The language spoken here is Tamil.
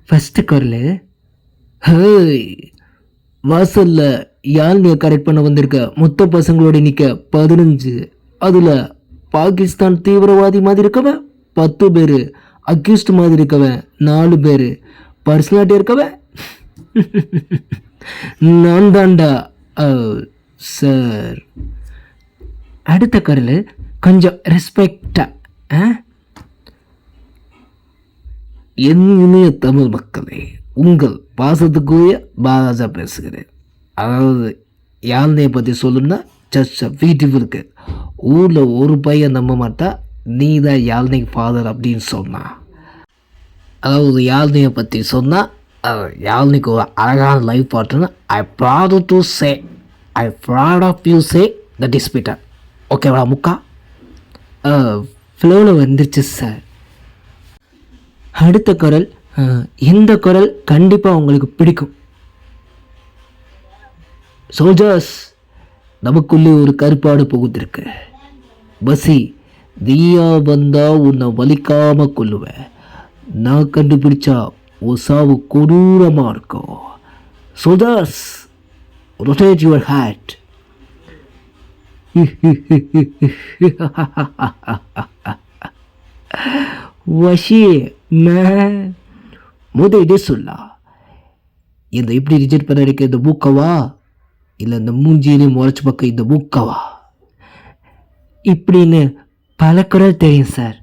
ஃபஸ்ட்டு குரல், ஹேய் வாசல்ல யாழ்னியை கரெக்ட் பண்ண வந்திருக்க மொத்த பசங்களோட எண்ணிக்கை 15. அதில் பாகிஸ்தான் தீவிரவாதி மாதிரி இருக்கவன் 10 பேர், அக்யூஸ்ட் மாதிரி இருக்கவன் 4 பேர், பர்சனாலிட்டி இருக்கவன் நான் தாண்டா சார். அடுத்த குரல் கொஞ்சம் ரெஸ்பெக்டா. என் இனிய தமிழ் மக்களே, உங்கள் பாசத்துக்குரிய பாலாஜா பேசுகிறேன். அதாவது யாழ்னியை பற்றி சொல்லணும்னா ஜஸ்ட் பியூட்டிஃபுல் இருக்கு. ஊரில் ஒரு பையன் நம்ப மாட்டா நீ தான் யாழ்னிக்கு ஃபாதர் அப்படின்னு சொன்னான். அதாவது யாழ்னியை பற்றி சொன்னால் யாழ்னிக்கு ஒரு அழகான life partner. I proud to say, I proud of you say that is Peter. ஓகேவா முக்கா? ஃப்ளோவில் வந்துருச்சு சார். அடுத்த குரல், இந்த குரல் கண்டிப்பாக உங்களுக்கு பிடிக்கும். சோல்ஜர்ஸ், நமக்குள்ளே ஒரு கருப்பாடு புகுந்திருக்கு. பசி, நீயா வந்தா உன்னை வலிக்காம கொல்லுவேன். நான் கண்டுபிடிச்சா ஒரு சாவு கொடூரமாக இருக்கும். Soldiers, rotate your hat. வஷி மேன் முதலே சொல்லா, இந்த எப்படி ரிஜெக்ட் பண்ண இருக்க இந்த மூக்கவா இல்லை இந்த மூஞ்சியிலையும் முறைச்சி பக்கம் இந்த மூக்கவா இப்படின்னு பல குரல் தெரியும் சார்.